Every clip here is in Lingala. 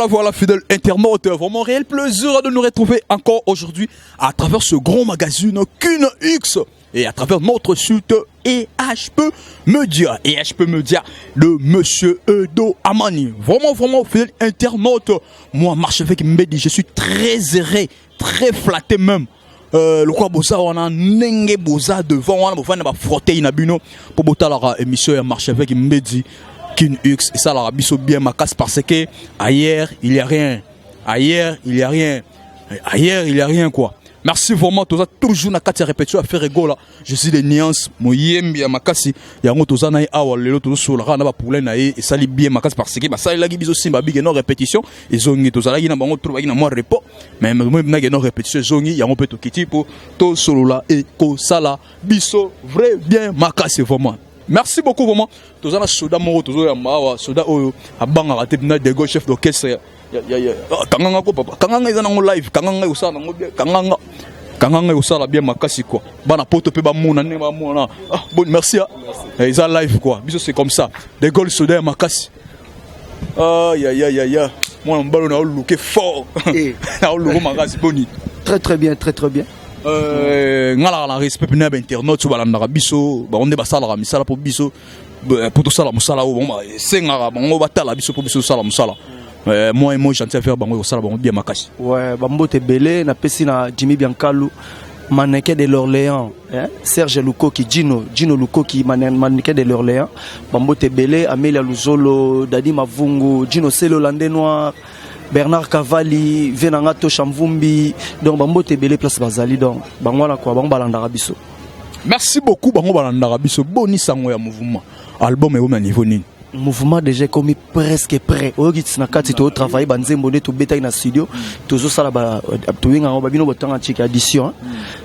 Voilà, fidèles internautes. Vraiment réel plaisir de nous retrouver encore aujourd'hui à travers ce grand magazine Kin X et à travers notre site EHP Media. EHP Media de Monsieur Edo Amani. Vraiment, fidèles internautes. Moi, Marchevêque Mbedi, je suis très heureux, très flatté même. Le quoi bossa on a nenge bossa devant on a pas frotter inabino pour botter la émission à Marchevêque Mbedi. Kin X et ça la biso bien ma casse parce que ailleurs il y a rien quoi. Merci vraiment tous toujours na kati répétition à faire rigolo. Je suis des nuances moyembi à ma casse ya ngo tous na awa lelo tous sur la na ba problème na et ça li bien ma casse parce que ba ça la biso simba big no répétition et zongi tous la na bango trouver na moi repos mais même na no répétition zongi ya ngo peut to kiti pour to solo la et ko sala biso vrai bien ma casse vraiment. Merci beaucoup vraiment. Tous les soldats morts, tous les soldats à banga à tête de gauche chef d'orchestre. Kanganga ko papa. Kanganga ils en live. Kanganga usa na ngobie. Kanganga usa la bien makasi quoi. Bana poto pe ba mona ne ba mona. Ah bon merci. Ils en live quoi. Biso c'est comme ça. Des gaules soldats makasi. Aïe. Moi on ballon na looké fort. Na looké makasi boni. Très bien. ngala la respect na internaute so balanda biso ba onde basala ka misala po biso pour tout ça la musala o bon senga bango batala biso po biso sala musala moi gentil faire bango sala bango bien makasi ouais bambote belé na pesi na Jimmy Biancalu mannequin de l'Orléans Serge Lukoki Gino Lukoki mannequin de l'Orléans bambote belé Amélia Luzolo Dadi Mavungu Gino Selo Landais Noir Bernard Cavalli, Venangato Chamvumbi, donc Bambote Belé place Bazali, donc Bangwala quoi, Bangbalanda Biso. Merci beaucoup, Bangbalanda Biso. Boni sango ya mouvement. Album est au niveau ni. Mouvement déjà commis presque prêt. Ogit nakati to travail banzembo de to beta na studio. Tozo sala ba to winga ba bino botanga chika audition.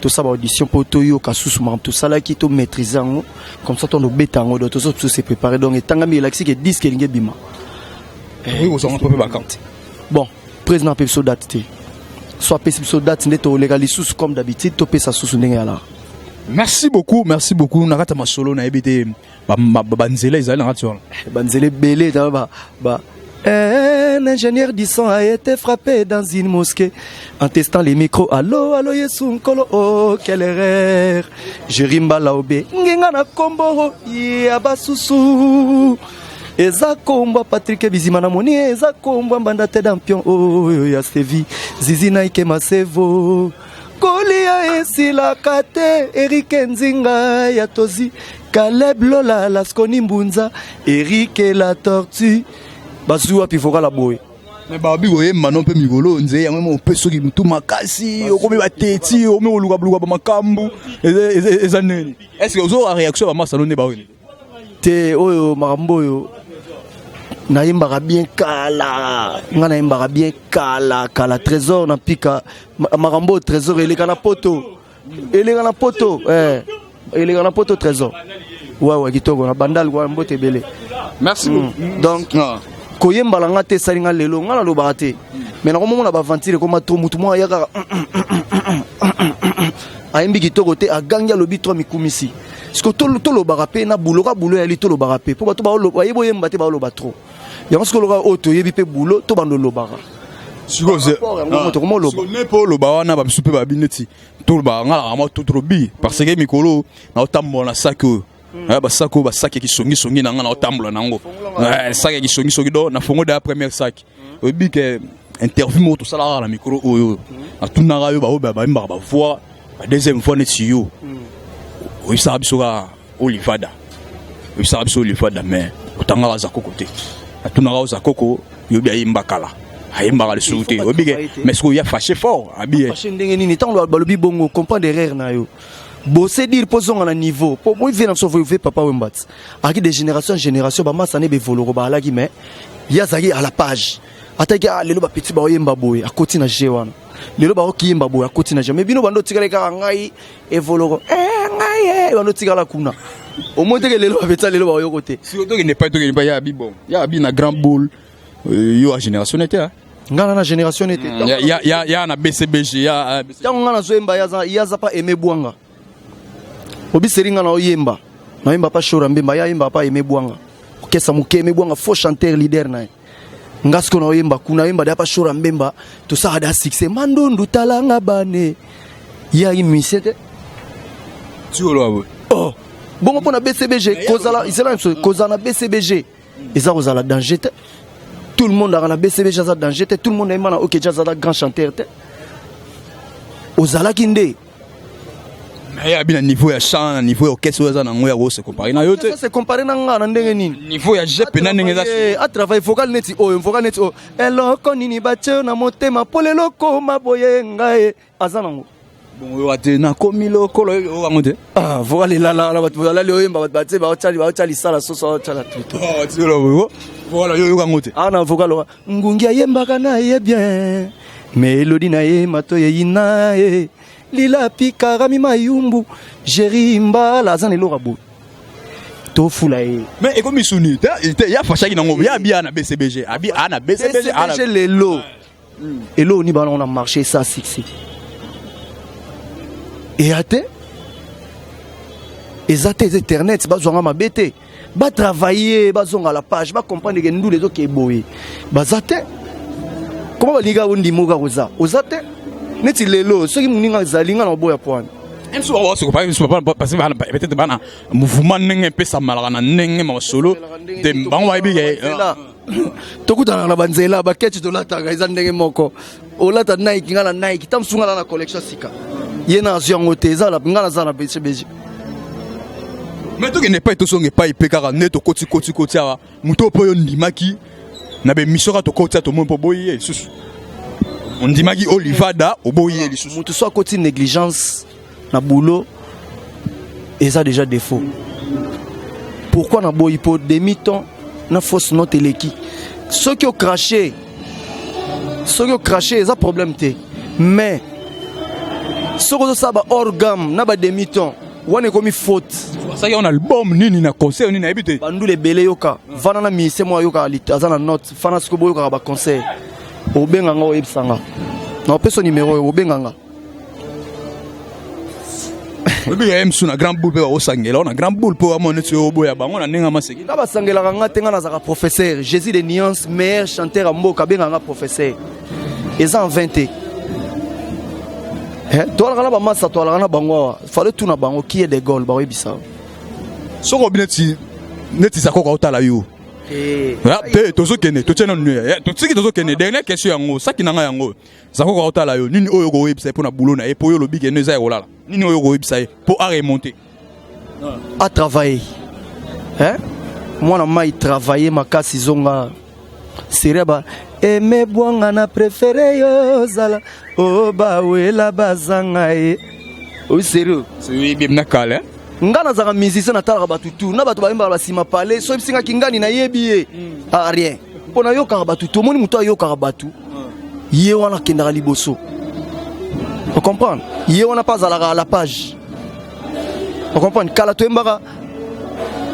To ça ba audition pour to yo kasusu mam to sala ki to maîtriser ngo. Comme ça to no beta ngo to so se préparer donc etanga mi laxi ke disque linge bima. Oui, vous en avez vacante. Bon, président Pepso date. Soit Pepso date neto légalisous comme d'habitude, topé sa sous là. Merci beaucoup. Nakata masolo na ebité banzele izali ngati. Banzele belé un ingénieur du son a été frappé dans une mosquée en testant les micros. Allô, Yesu Nkolo, oh, quelle erreur. Jerimba laobe, ngenga na kombo, yabasusu. Eza komba Patrick Bizimana moni eza komba mbanda te dampion oh ya Sevi Zizi Naike Masevo Kolia esila kate Eric Nzinga ya Tozi Caleb Lola Laskoni Mbunza Eric la tortue Bazua pivora la boy mais babi oye manon pe migolo nze ya mo peso ki mutu makasi okomi bateti omi oluka ba makambu ezaneni est-ce que ozo réaction ba masalo ne ba wele te oyo makambo yo naimba bien kala ngana imba bien kala trésor na pika makambo trésor eleka na poto trésor ouais kitoko na bandal kwa mbote belé merci donc koyemba la ngate salinga lelo ngana lo barate mais na komo na ba ventile ko matro mutu mo yaka aimbi kitoko te aganga lobi 3 mikumisi parce que tout le barapé na boulot ya li tout le barapé pour bato ba lo yebo yemba te ba lo batro ya parce que le auto yebi pe boulot to bando lo bara siko ze comment lo ne po lo ba wana ba supe ba bineti tout ba ngala ma tout trop bi parce que mikolo na otambo na sako ba saki ki songi na ngana otambo na ngo saki ki songi do na fongo de la première sac obi ke interview mo to sala na micro oyo na tunanga yo ba imba ba voix ba deuxième fois net yo oui ça bisoka olivada mais otanga za kokote atunanga za koko yo bia imbakala ayimba le souté obige mais ce qu'il y a fâché fort abi fâché ndenge nini tant lo balobi bongo comprendre erreur na yo bosser dire posons à niveau pour moi vient sauver papa wembat aki de génération en génération ba masane be voloro ba lagi mais yazaki à la page ataki lelo ba petit ba yemba boy akoti na jewana lelo ba okiyemba boy akoti na jamais bino bando tikala ka ngai e voloro ngai bando tikala kuna au moins que lelo ba petit lelo ba yo côté si auto qui n'est pas ya abi bon ya abi na grand boule yo a génération était hein ngana na génération était ya na BCBG ya ngana zo yemba yaza pa aimer bwanga obi seringa na oyemba na yemba pa shora mbemba ya yemba pa aimer bwanga kesa muke aimer bwanga faux chanteur leader na ngasko na yemba kuna yemba da pa shora mbemba to sa da succès mandundu talanga bane ya imisete tu lo oh bon pour na BCBG kozala isela kozana BCBG eza kozala danger te tout le monde a na BCBG eza danger te tout le monde aime na OK jazz da grand chanteur te ozala kinde mais ya bien niveau ya chant niveau ya orchestre eza na ngoya se comparer na yo te ça c'est comparé na nga na ndenge nini niveau ya jep na ndenge za a travail vocal neti o eloko nini bache na motema polelo ko maboye ngai azanango bon yo ate na komi lokolo yo wangote ah vocal la la le oyemba batse ba ochali sala soso ochala tuto oh tu lo voilà yo wangote ana vocal ngungi ayemba kana ye bien melodi na ye mato ye ina ye lila pika mi mayumbu jerimba la zan elora bo to fula ye mais e komi suni te ya fashaki na ngobo ya bia na BCBG abi ana BCBG ana lelo elo ni bana on a marché ça succès et ate ezate internet bazonga mabete ba travailler bazonga la page ba comprendre que nous les autres boye bazate comment ba liga undi moga koza ozate neti lelo soki muninga zalinga na boya point emso wa se ko pas parce que peut-être bana mouvement nenge pesa malaka na nenge ma solo de bango wa biga tokuta na banzela ba ketch to lata ga izandenge moko olata Nike ngala Nike tamsunga na collection sika yena aziongo teza la ngala za na BCBG mais to ke ne pas to songe pas ipeka neto koti awa muto po yo ndimaki na be misora to koti to mo po boye susu on dit Magui Olivada au boyer les sous. Tout soit côté négligence na boulot et ça déjà défaut. Pourquoi na boy pour demi-temps na fausse note l'équipe. Ceux qui ont craché ça problème té. Mais ceux qui ont ça ba hors gamme na ba demi-temps wane komi faute. Ça y a un album nini na concert nini na habité. Bandu les belé yoka vana na mi c'est moi yoka azana note fana sko boy yoka ba concert. Obenganga oyebsanga na peso numéro obenganga obi ya emsu na grand boule pe osangela na grand boule po amone tso oboya bango na ninga maseki na basangela nga tenga na zaka professeur Jésus de Nuance meilleur chanteur à mboka benganga professeur eza en 20 toi la ba massa toi la na bango fallait tout na bango qui est des goals ba oyebisa soko bineti neti sakoko otala yo pe tozo kene to tena nu to tsiki tozo kene dernière question yango saki nanga yango zako ko otala yo nini oyo go website pour na boulot na e po yo lobi ke ne za rolala nini oyo go website pour à remonter à travailler moi na mai travailler makasi zonga sereba eme bwanga na préféré yo zala o ba wela bazanga e o sérieux c'est bien na kale ngana zaka musicien na talaka batutu na bato bayemba basima parler so bisinga kingani na yebi a rien pona yo ka batu to moni muto yo ka batu ye wana kendaka liboso on comprend ye wana pas à la page on comprend kala to embaka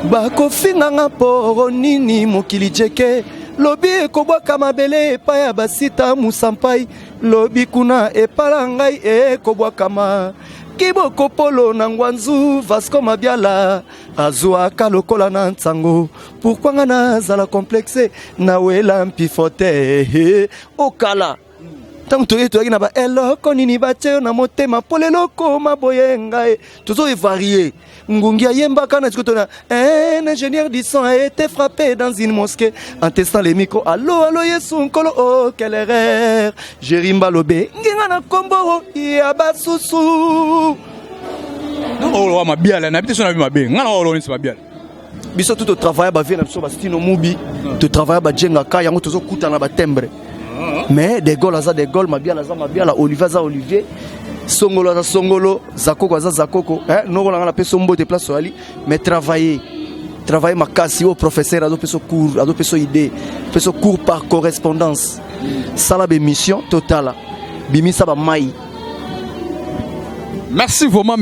ba ko finga ngapo nini mokili jeke lobi ko boka mabele pa ya basita musampai lobi kuna epala ngai e ko boka ma Kiboko polo na ngwanzu Vasco Mabiala azua kalokola na ntango pourquoi ngana zala complexe na wela mpifote okala tant to yeto na ba eloko nini bache na motema poleloko maboye ngai toujours varié ngungi ayemba kana tikotona un ingénieur du son a été frappé dans une mosquée en testant les micros allo yesu nkolo oh quelle erreur jerimba lobe nginga na kombo ya basusu oh ma biala na biso na mabe ngana olo ni mabiala biso tout au travail ba vie na biso ba stino mubi to travail ba jenga ka yango tozo kuta na ba timbre mais des goals za des goals mabiala Olivier za Olivier songolo za songolo zakoko za zakoko noko na peso mbote place ali mais travailler makasi au professeur ado peso cours ado peso idée peso cours par correspondance sala be mission totale bimisa ba mai. Merci vraiment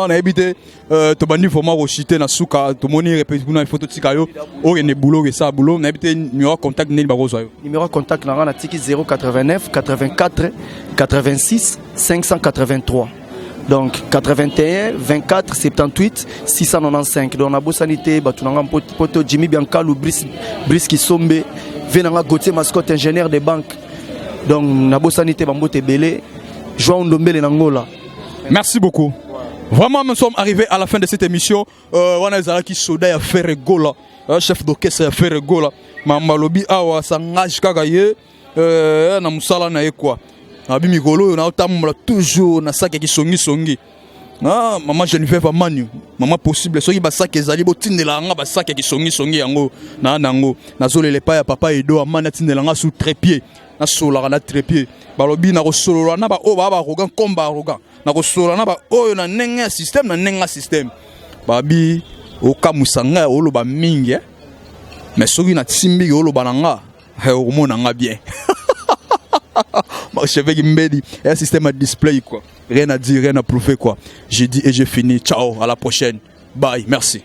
on a habité to bandi vraiment rochité na suka to moni répéter kuna photo tikayo o ene boulot que ça boulot on a habité numéro contact nil barozo numéro contact na tiki 089 84 86 583 donc 81 24 78 695 donc na bosanité batunanga poto Jimmy Biancalu Brice Kisombe Venanga Gauthier mascotte ingénieur de banque. Donc nabo sanité bambote belé. Joao Ndombele Nangola. Merci beaucoup. Vraiment, nous sommes arrivés à la fin de cette émission. On a Zala qui soda ya faire gola. Chef d'orchestre ya faire gola. Mamalobi awa sangaj kagaye. Na musala na ye quoi. Abi mikolo na otamula toujours na sac qui songi. Ah, maman Geneviève Manu, maman possible soki ba sac ezali botindela nga ba sac qui songi yango na nango. Nazole le pa ya papa Edo amana tindela nga sous trépied. Na sola na trépied. Balobi na ko solo na ba o ba arrogant comme ba arrogant. Na ko solo na ba o na nenga système. Babi o kamusanga o lo ba mingi. Mais soki na timbi o lo bananga, o mona nga bien. Je vais me dire, un système à display quoi. Rien à dire, rien à prouver quoi. J'ai dit et j'ai fini. Ciao, à la prochaine. Bye, merci.